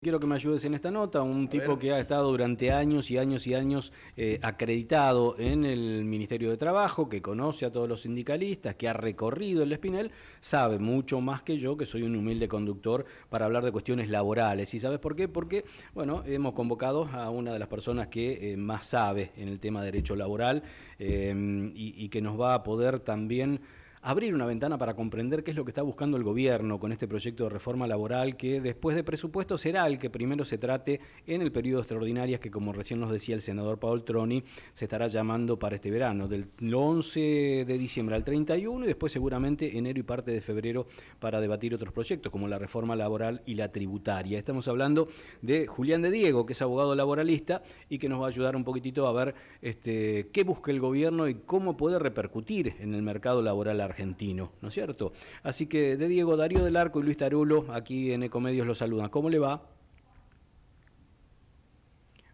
Quiero que me ayudes en esta nota, un A tipo ver, que ha estado durante años y años y años acreditado en el Ministerio de Trabajo, que conoce a todos los sindicalistas, que ha recorrido el espinel, sabe mucho más que yo, que soy un humilde conductor, para hablar de cuestiones laborales. ¿Y sabes por qué? Porque, bueno, hemos convocado a una de las personas que más sabe en el tema de derecho laboral y que nos va a poder también abrir una ventana para comprender qué es lo que está buscando el gobierno con este proyecto de reforma laboral que después de presupuesto será el que primero se trate en el periodo extraordinario que, como recién nos decía el senador Paul Troni, se estará llamando para este verano, del 11 de diciembre al 31 y después seguramente enero y parte de febrero para debatir otros proyectos como la reforma laboral y la tributaria. Estamos hablando de Julián de Diego, que es abogado laboralista y que nos va a ayudar un poquitito a ver qué busca el gobierno y cómo puede repercutir en el mercado laboral argentino, ¿no es cierto? Así que de Diego, Darío del Arco y Luis Tarulo, aquí en Ecomedios los saludan. ¿Cómo le va?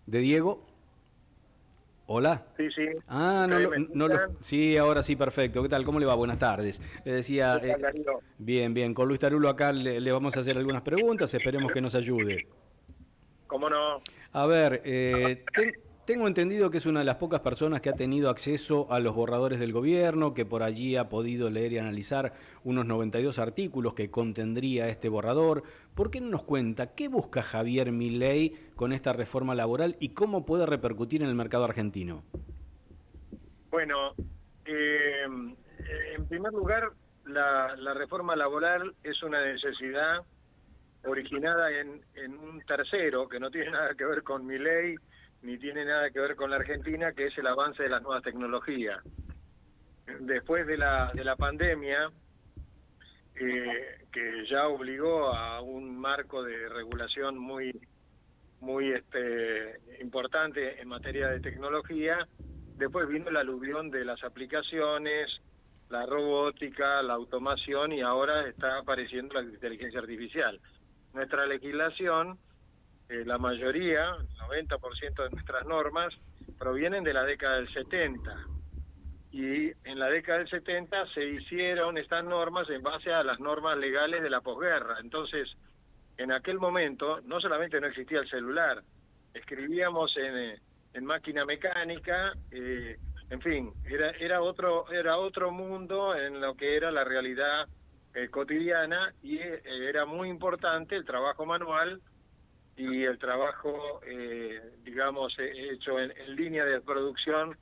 De Diego, hola. sí, sí, Ah, no ahí lo, me no lo, escuchan. sí, ahora sí, perfecto. ¿Qué tal? ¿Cómo le va? Buenas tardes. Le decía, ¿Qué tal, Darío? bien, bien, con Luis Tarulo acá le vamos a hacer algunas preguntas, esperemos que nos ayude. ¿Cómo no? A ver, tengo entendido que es una de las pocas personas que ha tenido acceso a los borradores del gobierno, que por allí ha podido leer y analizar unos 92 artículos que contendría este borrador. ¿Por qué no nos cuenta qué busca Javier Milei con esta reforma laboral y cómo puede repercutir en el mercado argentino? Bueno, en primer lugar, la reforma laboral es una necesidad originada en un tercero que no tiene nada que ver con mi ley ni tiene nada que ver con la Argentina, que es el avance de las nuevas tecnologías. Después de la pandemia, que ya obligó a un marco de regulación muy importante en materia de tecnología. Después vino el aluvión de las aplicaciones, la robótica, la automación y ahora está apareciendo la inteligencia artificial. Nuestra legislación, la mayoría, el 90% de nuestras normas, provienen de la década del 70. Y en la década del 70 se hicieron estas normas en base a las normas legales de la posguerra. Entonces, en aquel momento no solamente no existía el celular, escribíamos en máquina mecánica, en fin, era otro mundo en lo que era la realidad cotidiana y era muy importante el trabajo manual y el trabajo, digamos, hecho en línea de producción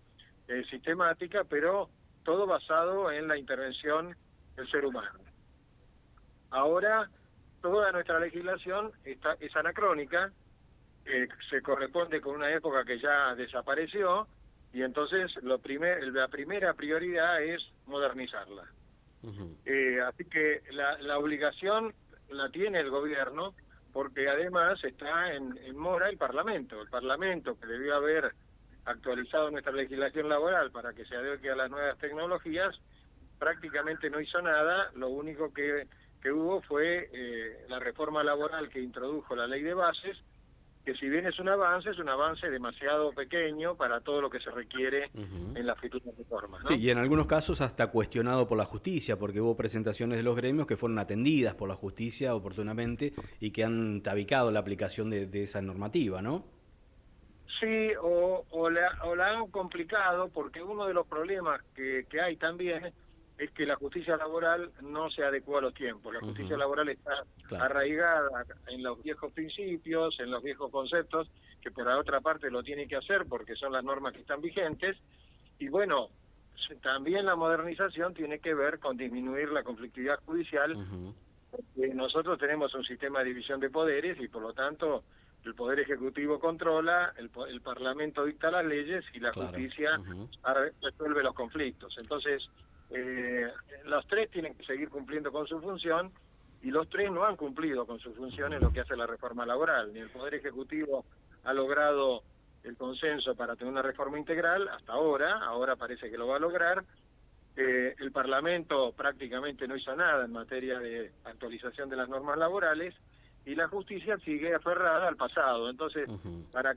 sistemática, pero todo basado en la intervención del ser humano. Ahora, toda nuestra legislación es anacrónica, se corresponde con una época que ya desapareció, y entonces la primera prioridad es modernizarla. Así que la obligación la tiene el gobierno, porque además está en mora el Parlamento que debió haber actualizado nuestra legislación laboral para que se adeque a las nuevas tecnologías, prácticamente no hizo nada. Lo único que hubo fue la reforma laboral que introdujo la ley de bases, que si bien es un avance demasiado pequeño para todo lo que se requiere Uh-huh. en las futuras reformas, Sí, ¿no? y en algunos casos hasta cuestionado por la justicia, porque hubo presentaciones de los gremios que fueron atendidas por la justicia oportunamente y que han tabicado la aplicación de esa normativa, ¿no? Sí, o la han complicado, porque uno de los problemas que hay también es que la justicia laboral no se adecua a los tiempos. La justicia Uh-huh. laboral está Claro. arraigada en los viejos principios, en los viejos conceptos, que por la otra parte lo tiene que hacer porque son las normas que están vigentes. Y bueno, también la modernización tiene que ver con disminuir la conflictividad judicial. Uh-huh. Nosotros tenemos un sistema de división de poderes y por lo tanto el Poder Ejecutivo controla, el Parlamento dicta las leyes y la Claro. justicia Uh-huh. resuelve los conflictos. Entonces, los tres tienen que seguir cumpliendo con su función y los tres no han cumplido con su función en lo que hace la reforma laboral. Ni el Poder Ejecutivo ha logrado el consenso para tener una reforma integral hasta ahora parece que lo va a lograr. El Parlamento prácticamente no hizo nada en materia de actualización de las normas laborales y la justicia sigue aferrada al pasado. Entonces, Uh-huh. para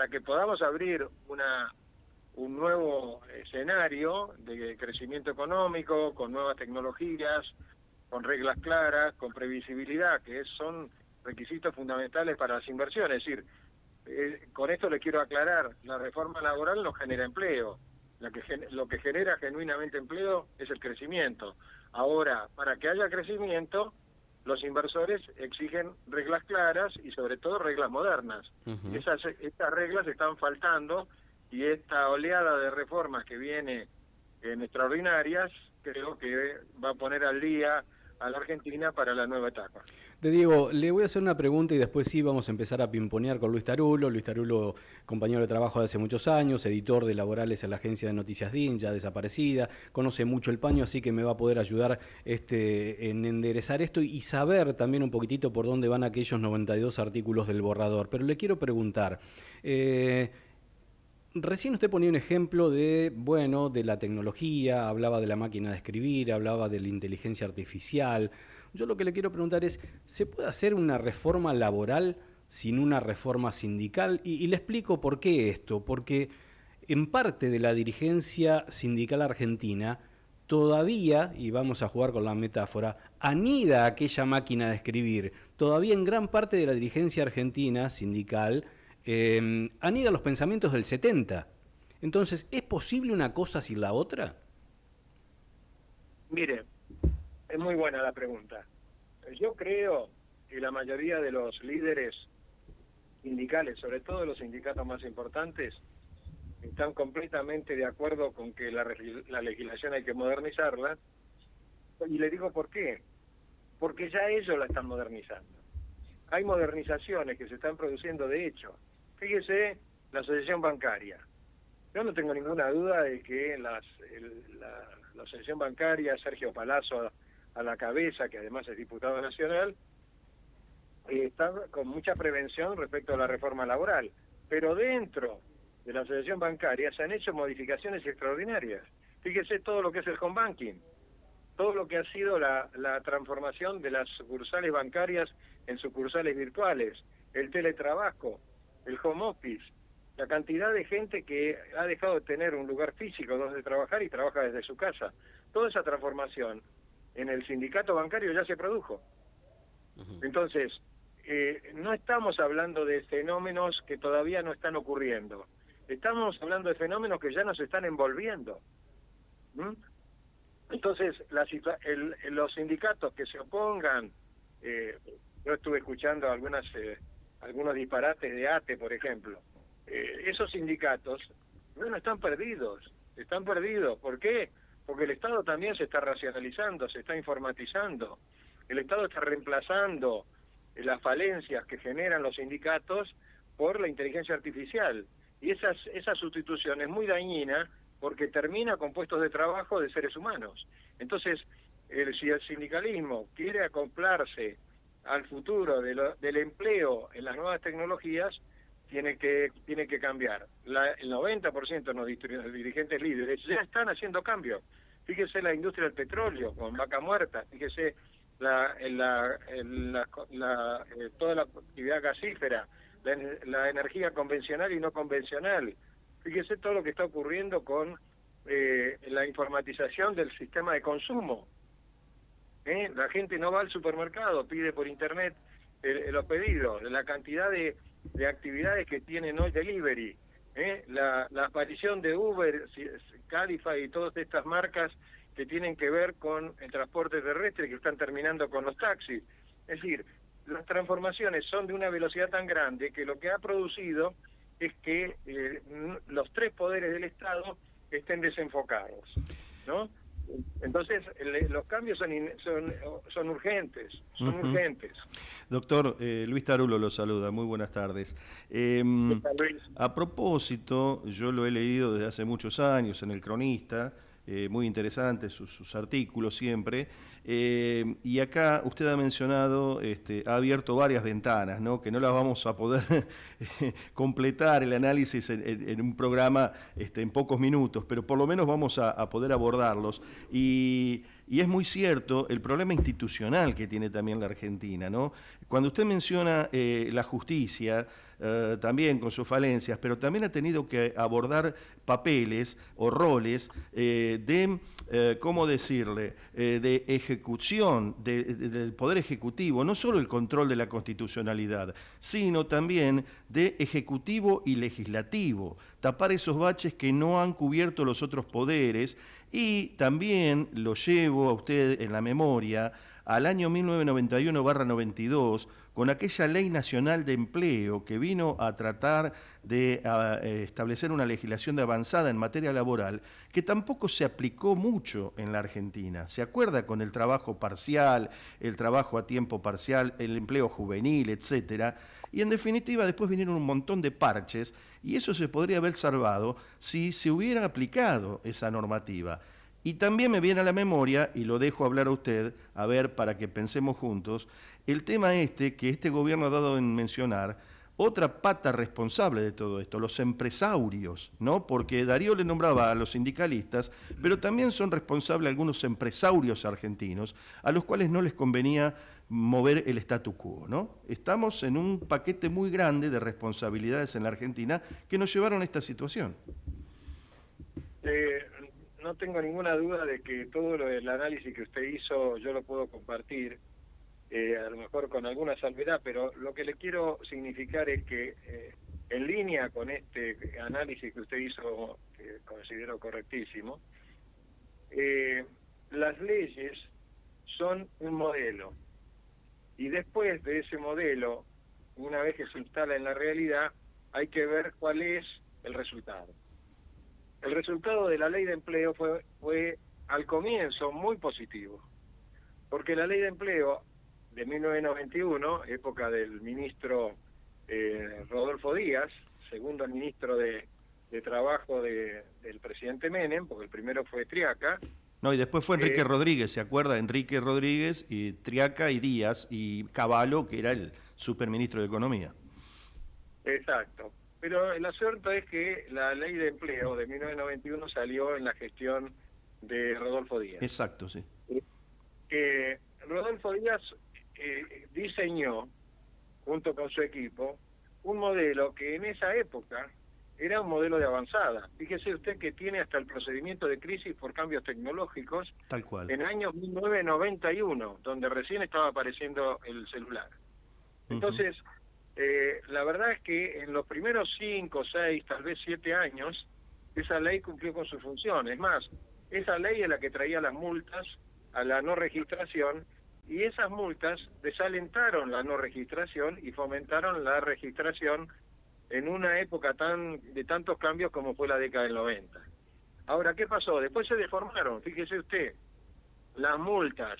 que podamos abrir un nuevo escenario de crecimiento económico, con nuevas tecnologías, con reglas claras, con previsibilidad, son requisitos fundamentales para las inversiones. Es decir, con esto le quiero aclarar, la reforma laboral no genera empleo. Lo que genera genuinamente empleo es el crecimiento. Ahora, para que haya crecimiento, los inversores exigen reglas claras y sobre todo reglas modernas. Estas reglas están faltando y esta oleada de reformas que viene en extraordinarias creo que va a poner al día a la Argentina para la nueva etapa. De Diego, le voy a hacer una pregunta y después sí vamos a empezar a pimponear con Luis Tarulo. Luis Tarulo, compañero de trabajo de hace muchos años, editor de laborales en la agencia de noticias DIN, ya desaparecida, conoce mucho el paño, así que me va a poder ayudar en enderezar esto y saber también un poquitito por dónde van aquellos 92 artículos del borrador. Pero le quiero preguntar, recién usted ponía un ejemplo de la tecnología, hablaba de la máquina de escribir, hablaba de la inteligencia artificial. Yo lo que le quiero preguntar es, ¿se puede hacer una reforma laboral sin una reforma sindical? Y le explico por qué esto. Porque en parte de la dirigencia sindical argentina todavía, y vamos a jugar con la metáfora, anida aquella máquina de escribir. Todavía en gran parte de la dirigencia argentina sindical anida los pensamientos del 70. Entonces, ¿es posible una cosa sin la otra? Mire, es muy buena la pregunta. Yo creo que la mayoría de los líderes sindicales, sobre todo los sindicatos más importantes, están completamente de acuerdo con que la legislación hay que modernizarla. Y le digo por qué. Porque ya ellos la están modernizando. Hay modernizaciones que se están produciendo de hecho. Fíjese, la asociación bancaria. Yo no tengo ninguna duda de que la asociación bancaria, Sergio Palazzo a la cabeza, que además es diputado nacional, está con mucha prevención respecto a la reforma laboral. Pero dentro de la asociación bancaria se han hecho modificaciones extraordinarias. Fíjese todo lo que es el home banking, todo lo que ha sido la transformación de las sucursales bancarias en sucursales virtuales, el teletrabajo, el home office, la cantidad de gente que ha dejado de tener un lugar físico donde trabajar y trabaja desde su casa. Toda esa transformación en el sindicato bancario ya se produjo. Entonces, no estamos hablando de fenómenos que todavía no están ocurriendo. Estamos hablando de fenómenos que ya nos están envolviendo. Entonces, los sindicatos que se opongan, yo estuve escuchando algunos disparates de ATE, por ejemplo. Esos sindicatos, están perdidos. ¿Por qué? Porque el Estado también se está racionalizando, se está informatizando. El Estado está reemplazando las falencias que generan los sindicatos por la inteligencia artificial. Y esa sustitución es muy dañina porque termina con puestos de trabajo de seres humanos. Entonces, si el sindicalismo quiere acoplarse al futuro del empleo en las nuevas tecnologías, tiene que cambiar. El 90% de los dirigentes líderes ya están haciendo cambios. Fíjese la industria del petróleo con vaca muerta, fíjese toda la actividad gasífera, la energía convencional y no convencional. Fíjese todo lo que está ocurriendo con la informatización del sistema de consumo. La gente no va al supermercado, pide por internet los pedidos, la cantidad de actividades que tienen hoy delivery, la aparición de Uber, Cabify y todas estas marcas que tienen que ver con el transporte terrestre que están terminando con los taxis. Es decir, las transformaciones son de una velocidad tan grande que lo que ha producido es que los tres poderes del Estado estén desenfocados, ¿no? Entonces, los cambios son urgentes, urgentes. Doctor, Luis Tarulo lo saluda, muy buenas tardes. A propósito, yo lo he leído desde hace muchos años en El Cronista, muy interesantes sus artículos siempre, y acá usted ha mencionado, ha abierto varias ventanas, ¿no? Que no las vamos a poder completar el análisis en un programa en pocos minutos, pero por lo menos vamos a poder abordarlos. Y es muy cierto el problema institucional que tiene también la Argentina, ¿no? Cuando usted menciona la justicia, también con sus falencias, pero también ha tenido que abordar papeles o roles de, ¿cómo decirle?, de ejecución ejecución del Poder Ejecutivo, no solo el control de la constitucionalidad, sino también de Ejecutivo y Legislativo, tapar esos baches que no han cubierto los otros poderes, y también lo llevo a usted en la memoria al año 1991-92, con aquella Ley Nacional de Empleo que vino a tratar de establecer una legislación de avanzada en materia laboral, que tampoco se aplicó mucho en la Argentina. ¿Se acuerda? Con el trabajo parcial, el trabajo a tiempo parcial, el empleo juvenil, etcétera. Y en definitiva después vinieron un montón de parches, y eso se podría haber salvado si se hubiera aplicado esa normativa. Y también me viene a la memoria, y lo dejo hablar a usted, a ver, para que pensemos juntos, el tema que este gobierno ha dado en mencionar, otra pata responsable de todo esto, los empresarios, ¿no? Porque Darío le nombraba a los sindicalistas, pero también son responsables algunos empresarios argentinos, a los cuales no les convenía mover el statu quo, ¿no? Estamos en un paquete muy grande de responsabilidades en la Argentina que nos llevaron a esta situación. No tengo ninguna duda de que todo el análisis que usted hizo yo lo puedo compartir, a lo mejor con alguna salvedad, pero lo que le quiero significar es que en línea con este análisis que usted hizo, que considero correctísimo, las leyes son un modelo, y después de ese modelo, una vez que se instala en la realidad, hay que ver cuál es el resultado. El resultado de la ley de empleo fue al comienzo muy positivo, porque la ley de empleo de 1991, época del ministro Rodolfo Díaz, segundo ministro de Trabajo del presidente Menem, porque el primero fue Triaca. No, y después fue Enrique Rodríguez, ¿se acuerda? Enrique Rodríguez, y Triaca y Díaz, y Cavallo, que era el superministro de Economía. Exacto. Pero el asunto es que la ley de empleo de 1991 salió en la gestión de Rodolfo Díaz. Exacto, sí. Rodolfo Díaz diseñó, junto con su equipo, un modelo que en esa época era un modelo de avanzada. Fíjese usted que tiene hasta el procedimiento de crisis por cambios tecnológicos. Tal cual. En el año 1991, donde recién estaba apareciendo el celular. Entonces, la verdad es que en los primeros 5, 6, tal vez 7 años, esa ley cumplió con su función. Es más, esa ley es la que traía las multas a la no registración, y esas multas desalentaron la no registración y fomentaron la registración en una época de tantos cambios como fue la década del 90. Ahora, ¿qué pasó? Después se deformaron. Fíjese usted, las multas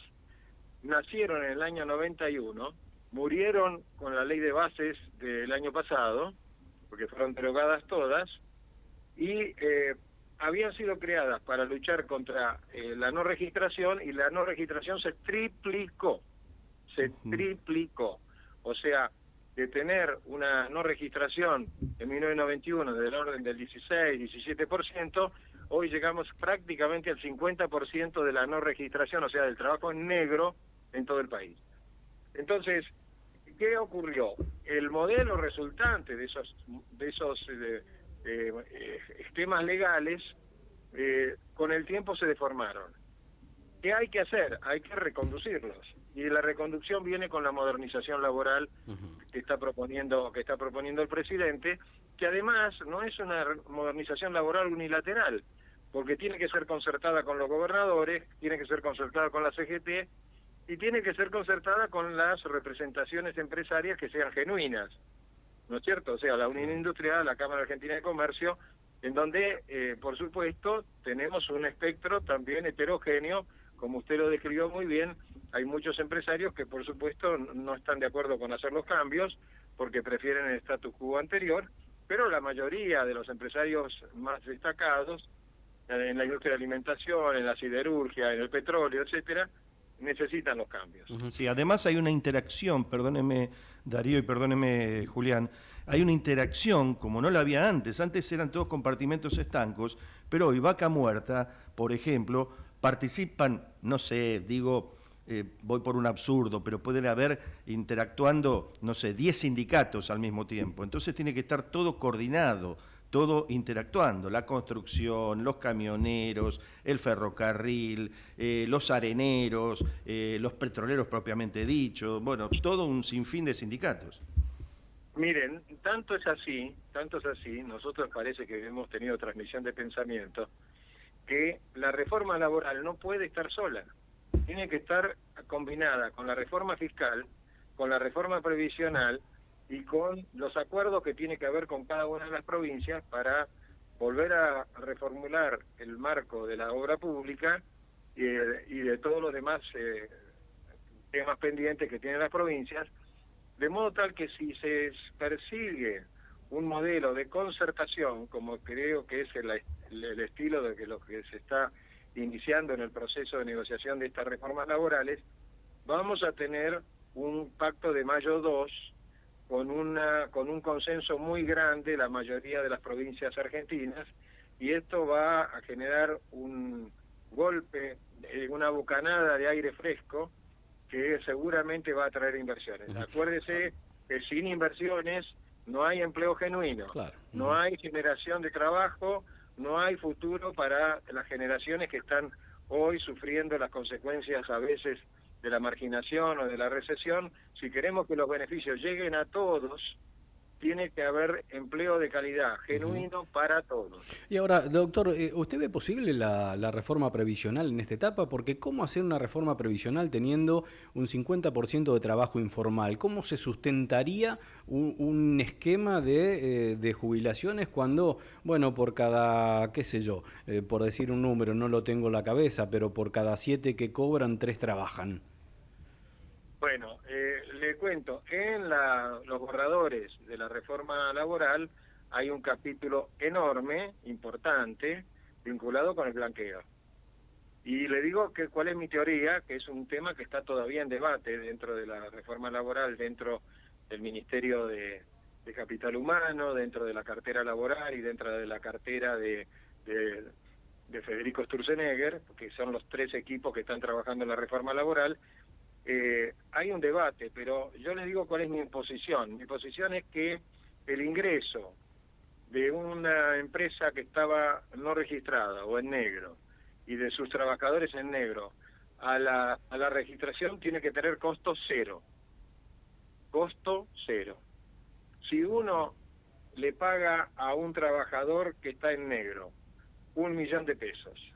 nacieron en el año 91, murieron con la ley de bases del año pasado, porque fueron derogadas todas, y habían sido creadas para luchar contra la no registración, y la no registración se triplicó. O sea, de tener una no registración en 1991 del orden del 16-17%, hoy llegamos prácticamente al 50% de la no registración, o sea, del trabajo en negro en todo el país. Entonces, ¿qué ocurrió? El modelo resultante de esos esquemas legales, con el tiempo se deformaron. ¿Qué hay que hacer? Hay que reconducirlos. Y la reconducción viene con la modernización laboral que está proponiendo el presidente, que además no es una modernización laboral unilateral, porque tiene que ser concertada con los gobernadores, tiene que ser concertada con la CGT, y tiene que ser concertada con las representaciones empresarias que sean genuinas, ¿no es cierto? O sea, la Unión Industrial, la Cámara Argentina de Comercio, en donde, por supuesto, tenemos un espectro también heterogéneo, como usted lo describió muy bien. Hay muchos empresarios que, por supuesto, no están de acuerdo con hacer los cambios, porque prefieren el status quo anterior, pero la mayoría de los empresarios más destacados, en la industria de alimentación, en la siderurgia, en el petróleo, etcétera, necesitan los cambios. Sí, además hay una interacción, perdóneme Darío y perdóneme Julián, hay una interacción como no la había antes. Antes eran todos compartimentos estancos, pero hoy Vaca Muerta, por ejemplo, participan, no sé, digo, voy por un absurdo, pero pueden haber interactuando, no sé, 10 sindicatos al mismo tiempo. Entonces tiene que estar todo coordinado, todo interactuando, la construcción, los camioneros, el ferrocarril, los areneros, los petroleros propiamente dicho, bueno, todo un sinfín de sindicatos. Miren, tanto es así, nosotros parece que hemos tenido transmisión de pensamiento, que la reforma laboral no puede estar sola, tiene que estar combinada con la reforma fiscal, con la reforma previsional y con los acuerdos que tiene que haber con cada una de las provincias para volver a reformular el marco de la obra pública y de todos los demás temas pendientes que tienen las provincias, de modo tal que si se persigue un modelo de concertación, como creo que es el estilo de que lo que se está iniciando en el proceso de negociación de estas reformas laborales, vamos a tener un pacto de mayo 2 con un consenso muy grande la mayoría de las provincias argentinas, y esto va a generar un golpe, una bocanada de aire fresco que seguramente va a traer inversiones. Acuérdese que sin inversiones no hay empleo genuino, claro. No hay generación de trabajo, no hay futuro para las generaciones que están hoy sufriendo las consecuencias a veces de la marginación o de la recesión. Si queremos que los beneficios lleguen a todos, tiene que haber empleo de calidad, genuino para todos. Y ahora, doctor, ¿usted ve posible la reforma previsional en esta etapa? Porque ¿cómo hacer una reforma previsional teniendo un 50% de trabajo informal? ¿Cómo se sustentaría un esquema de jubilaciones cuando, bueno, por cada, qué sé yo, por decir un número, no lo tengo en la cabeza, pero por cada 7 que cobran, 3 trabajan? Bueno, le cuento, en los borradores de la reforma laboral hay un capítulo enorme, importante, vinculado con el blanqueo. Y le digo que cuál es mi teoría, que es un tema que está todavía en debate dentro de la reforma laboral, dentro del Ministerio de Capital Humano, dentro de la cartera laboral y dentro de la cartera de Federico Sturzenegger, que son los 3 equipos que están trabajando en la reforma laboral. Hay un debate, pero yo les digo cuál es mi posición. Mi posición es que el ingreso de una empresa que estaba no registrada o en negro y de sus trabajadores en negro a la registración tiene que tener costo cero. Costo cero. Si uno le paga a un trabajador que está en negro 1.000.000 de pesos,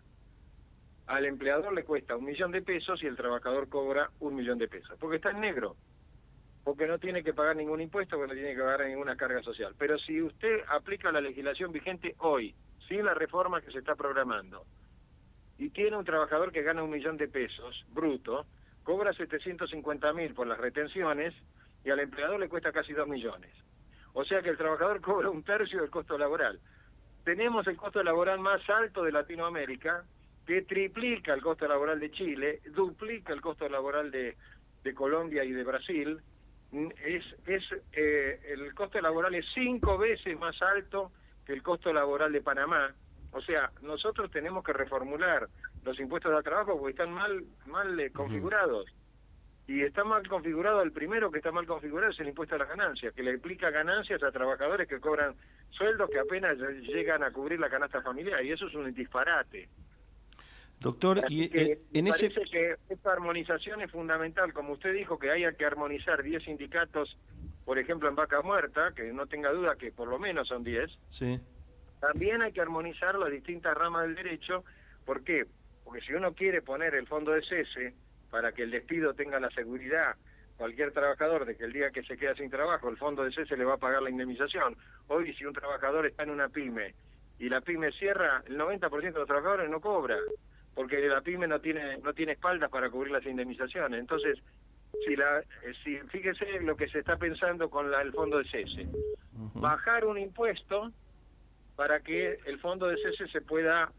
al empleador le cuesta 1.000.000 de pesos y el trabajador cobra 1.000.000 de pesos, porque está en negro, porque no tiene que pagar ningún impuesto, porque no tiene que pagar ninguna carga social. Pero si usted aplica la legislación vigente hoy, sin la reforma que se está programando, y tiene un trabajador que gana 1.000.000 de pesos bruto, cobra 750.000 por las retenciones y al empleador le cuesta casi 2 millones. O sea que el trabajador cobra 1/3 del costo laboral. Tenemos el costo laboral más alto de Latinoamérica, que triplica el costo laboral de Chile, duplica el costo laboral de Colombia y de Brasil. El costo laboral es 5 veces más alto que el costo laboral de Panamá. O sea, nosotros tenemos que reformular los impuestos al trabajo porque están mal configurados. Y está mal configurado, el primero que está mal configurado es el impuesto a las ganancias, que le implica ganancias a trabajadores que cobran sueldos que apenas llegan a cubrir la canasta familiar, y eso es un disparate. Doctor, y parece que esta armonización es fundamental, como usted dijo, que haya que armonizar 10 sindicatos, por ejemplo en Vaca Muerta, que no tenga duda que por lo menos son 10. Sí. También hay que armonizar las distintas ramas del derecho. ¿Por qué? Porque si uno quiere poner el fondo de cese para que el despido tenga la seguridad, cualquier trabajador, de que el día que se queda sin trabajo, el fondo de cese le va a pagar la indemnización. Hoy, si un trabajador está en una pyme y la pyme cierra, el 90% de los trabajadores no cobra, porque la pyme no tiene espaldas para cubrir las indemnizaciones. Entonces, fíjese lo que se está pensando con el fondo de cese. Bajar un impuesto para que el fondo de cese se pueda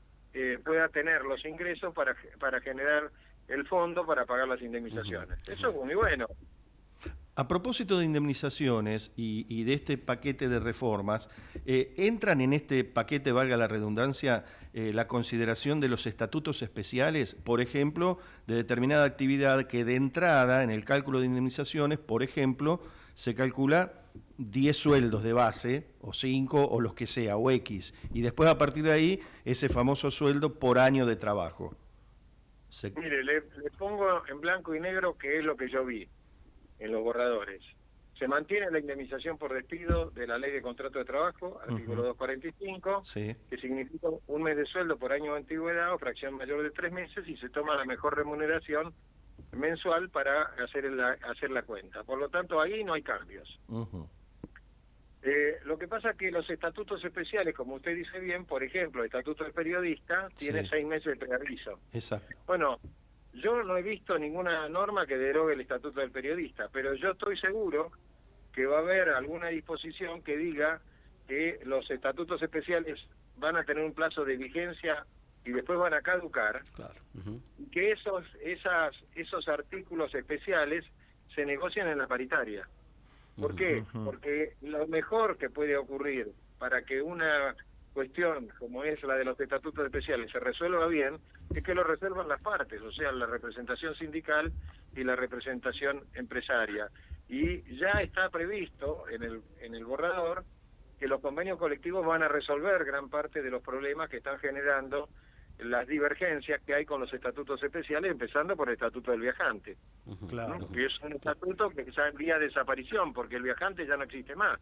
tener los ingresos para generar el fondo para pagar las indemnizaciones. Eso es muy bueno. A propósito de indemnizaciones y de este paquete de reformas, ¿entran en este paquete, valga la redundancia, la consideración de los estatutos especiales, por ejemplo, de determinada actividad que de entrada en el cálculo de indemnizaciones, por ejemplo, se calcula 10 sueldos de base, o 5, o los que sea, o X, y después a partir de ahí ese famoso sueldo por año de trabajo. Mire, le pongo en blanco y negro qué es lo que yo vi en los borradores. Se mantiene la indemnización por despido de la Ley de Contrato de Trabajo, artículo 245, sí, que significa un mes de sueldo por año de antigüedad o fracción mayor de 3 meses, y se toma la mejor remuneración mensual para hacer la cuenta. Por lo tanto, ahí no hay cambios. Lo que pasa es que los estatutos especiales, como usted dice bien, por ejemplo, el estatuto del periodista tiene 6 meses de preaviso. Exacto. Bueno, yo no he visto ninguna norma que derogue el estatuto del periodista, pero yo estoy seguro que va a haber alguna disposición que diga que los estatutos especiales van a tener un plazo de vigencia y después van a caducar, Claro. y que esos artículos especiales se negocian en la paritaria. ¿Por qué? Porque lo mejor que puede ocurrir para que una cuestión como es la de los estatutos especiales se resuelva bien es que lo resuelvan las partes, o sea, la representación sindical y la representación empresaria. Y ya está previsto en el borrador que los convenios colectivos van a resolver gran parte de los problemas que están generando las divergencias que hay con los estatutos especiales, empezando por el estatuto del viajante. Claro. Que es un estatuto que está en vía de desaparición, porque el viajante ya no existe más.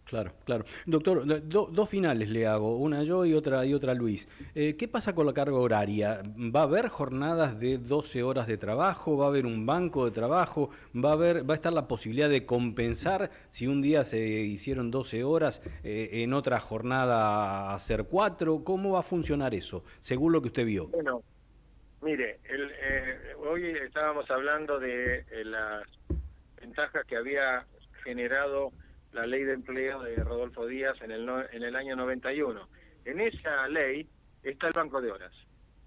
Claro, claro. Doctor, dos finales le hago, una yo y otra Luis. ¿Qué pasa con la carga horaria? ¿Va a haber jornadas de 12 horas de trabajo? ¿Va a haber un banco de trabajo? ¿Va a estar la posibilidad de compensar si un día se hicieron 12 horas, en otra jornada hacer 4? ¿Cómo va a funcionar eso, según lo que usted vio? Bueno, mire, hoy estábamos hablando de las ventajas que había generado la ley de empleo de Rodolfo Díaz en el año 91. En esa ley está el banco de horas.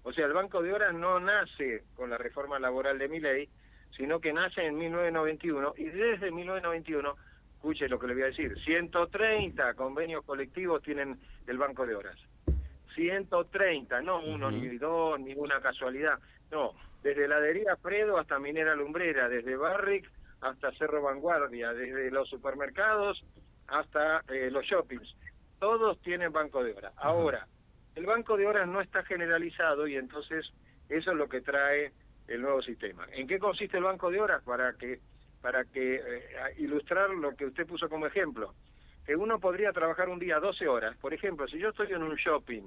O sea, el banco de horas no nace con la reforma laboral de Milei, sino que nace en 1991, y desde 1991, escuche lo que le voy a decir, 130 convenios colectivos tienen el banco de horas. 130, no uno, ni dos, ni una casualidad. No, desde heladería Fredo hasta Minera Lumbrera, desde Barrick hasta Cerro Vanguardia, desde los supermercados hasta los shoppings. Todos tienen banco de horas. Ahora, el banco de horas no está generalizado y entonces eso es lo que trae el nuevo sistema. ¿En qué consiste el banco de horas? Para que ilustrar lo que usted puso como ejemplo, que uno podría trabajar un día 12 horas. Por ejemplo, si yo estoy en un shopping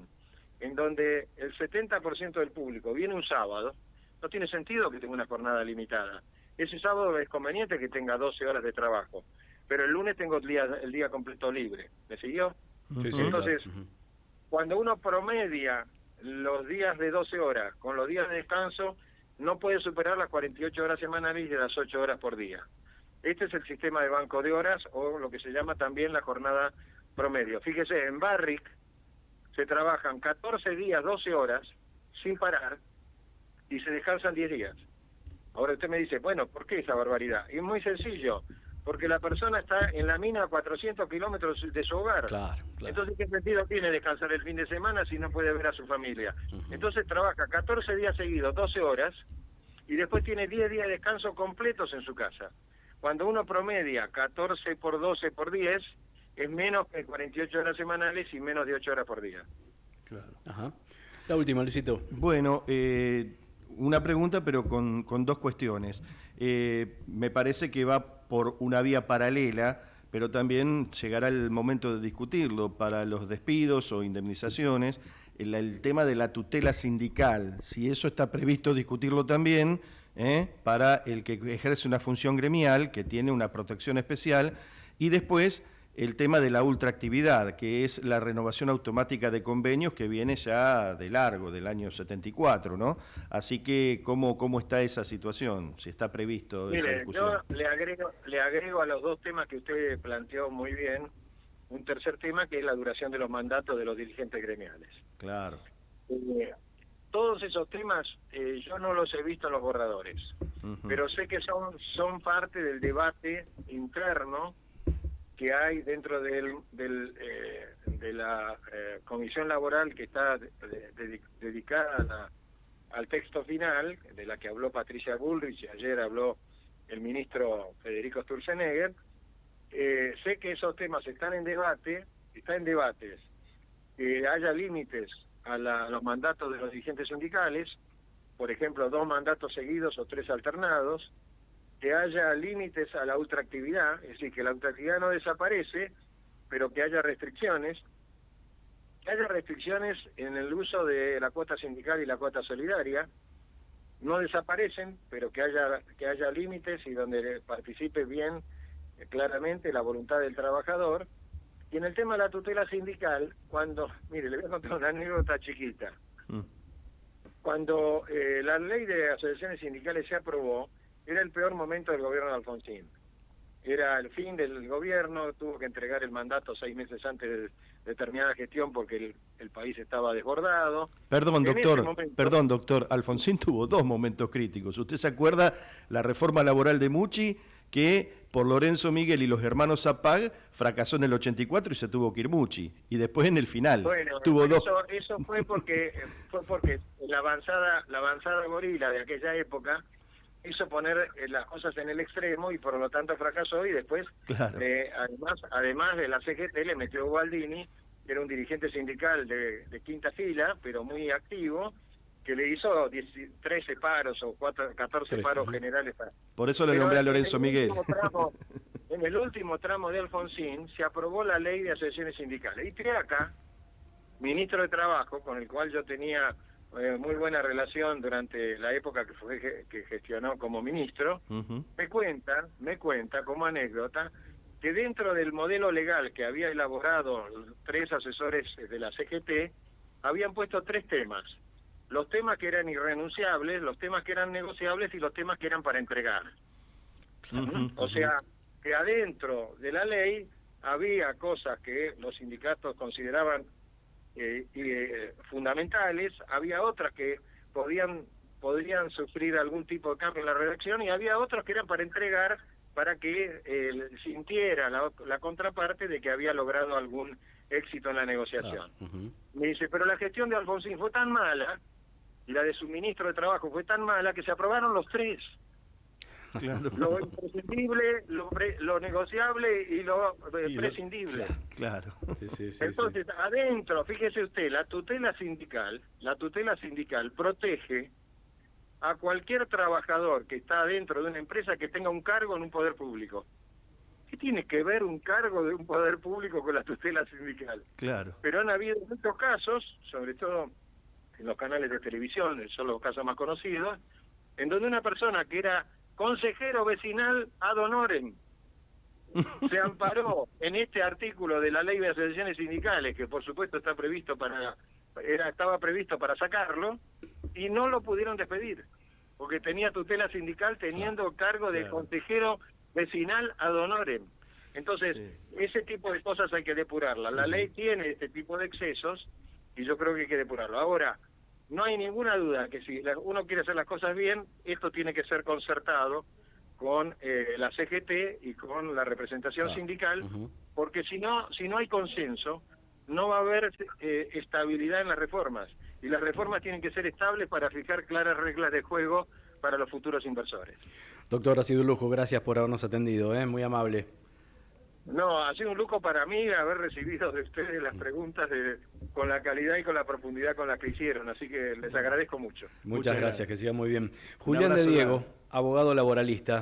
en donde el 70% del público viene un sábado, no tiene sentido que tenga una jornada limitada. Ese sábado es conveniente que tenga 12 horas de trabajo, pero el lunes tengo el día completo libre. ¿Me siguió? Sí, Entonces, claro. cuando uno promedia los días de 12 horas con los días de descanso, no puede superar las 48 horas semanales y las 8 horas por día. Este es el sistema de banco de horas, o lo que se llama también la jornada promedio. Fíjese, en Barrick se trabajan 14 días, 12 horas, sin parar, y se descansan 10 días. Ahora usted me dice, bueno, ¿por qué esa barbaridad? Y es muy sencillo, porque la persona está en la mina a 400 kilómetros de su hogar. Claro. Entonces, ¿qué sentido tiene descansar el fin de semana si no puede ver a su familia? Entonces trabaja 14 días seguidos, 12 horas, y después tiene 10 días de descanso completos en su casa. Cuando uno promedia 14 por 12 por 10, es menos que 48 horas semanales y menos de 8 horas por día. Claro. Ajá. La última, Luisito. Bueno, una pregunta, pero con dos cuestiones. Me parece que va por una vía paralela, pero también llegará el momento de discutirlo para los despidos o indemnizaciones, el tema de la tutela sindical, si eso está previsto discutirlo también, para el que ejerce una función gremial, que tiene una protección especial, y después el tema de la ultraactividad, que es la renovación automática de convenios que viene ya de largo, del año 74, ¿no? Así que, ¿cómo está esa situación? Si está previsto esa discusión. Yo le agrego a los dos temas que usted planteó muy bien, un tercer tema que es la duración de los mandatos de los dirigentes gremiales. Claro. Todos esos temas yo no los he visto en los borradores, pero sé que son parte del debate interno que hay dentro de la comisión laboral que está dedicada al texto final, de la que habló Patricia Bullrich y ayer habló el ministro Federico Sturzenegger, sé que esos temas están en debates, que haya límites a los mandatos de los dirigentes sindicales, por ejemplo, 2 mandatos seguidos o 3 alternados, que haya límites a la ultraactividad, es decir, que la ultraactividad no desaparece, pero que haya restricciones en el uso de la cuota sindical y la cuota solidaria, no desaparecen, pero que haya límites y donde participe bien claramente la voluntad del trabajador. Y en el tema de la tutela sindical, mire, le voy a contar una anécdota chiquita. Cuando la ley de asociaciones sindicales se aprobó, era el peor momento del gobierno de Alfonsín. Era el fin del gobierno, tuvo que entregar el mandato 6 meses antes de determinada gestión porque el país estaba desbordado. Perdón, doctor, Alfonsín tuvo 2 momentos críticos. ¿Usted se acuerda la reforma laboral de Mucci, que por Lorenzo Miguel y los hermanos Zapag fracasó en el 84 y se tuvo que ir Mucci? Y después en el final tuvo eso fue porque la avanzada gorila de aquella época hizo poner las cosas en el extremo y por lo tanto fracasó, y después, claro, además de la CGT, le metió Gualdini, que era un dirigente sindical de quinta fila, pero muy activo, que le hizo 13 paros o 14 paros generales. Por eso le nombré a Lorenzo Miguel. En el último tramo de Alfonsín se aprobó la ley de asociaciones sindicales. Y Triaca, ministro de Trabajo, con el cual yo tenía muy buena relación durante la época que gestionó como ministro, me cuenta como anécdota que dentro del modelo legal que había elaborado 3 asesores de la CGT, habían puesto 3 temas. Los temas que eran irrenunciables, los temas que eran negociables y los temas que eran para entregar. O sea, que adentro de la ley había cosas que los sindicatos consideraban fundamentales, había otras que podrían sufrir algún tipo de cambio en la redacción, y había otras que eran para entregar, para que sintiera la contraparte de que había logrado algún éxito en la negociación. Me dice, pero la gestión de Alfonsín fue tan mala, y la de su ministro de Trabajo fue tan mala, que se aprobaron los 3. Claro. Lo imprescindible, lo negociable y lo prescindible. Claro. Entonces, adentro, fíjese usted, la tutela sindical protege a cualquier trabajador que está dentro de una empresa que tenga un cargo en un poder público. ¿Qué tiene que ver un cargo de un poder público con la tutela sindical? Claro. Pero han habido muchos casos, sobre todo en los canales de televisión, son los casos más conocidos, en donde una persona que era consejero vecinal ad honorem se amparó en este artículo de la ley de asociaciones sindicales, que por supuesto estaba previsto para sacarlo, y no lo pudieron despedir porque tenía tutela sindical teniendo cargo de consejero vecinal ad honorem. Entonces, ese tipo de cosas hay que depurarlas. La ley tiene este tipo de excesos y yo creo que hay que depurarlo. Ahora, no hay ninguna duda que si uno quiere hacer las cosas bien, esto tiene que ser concertado con la CGT y con la representación sindical, porque si no hay consenso, no va a haber estabilidad en las reformas. Y las reformas tienen que ser estables para fijar claras reglas de juego para los futuros inversores. Doctor, ha sido un lujo. Gracias por habernos atendido. Muy amable. No, ha sido un lujo para mí haber recibido de ustedes las preguntas con la calidad y con la profundidad con la que hicieron, así que les agradezco mucho. Muchas gracias, que siga muy bien. Julián de Diego, abogado laboralista.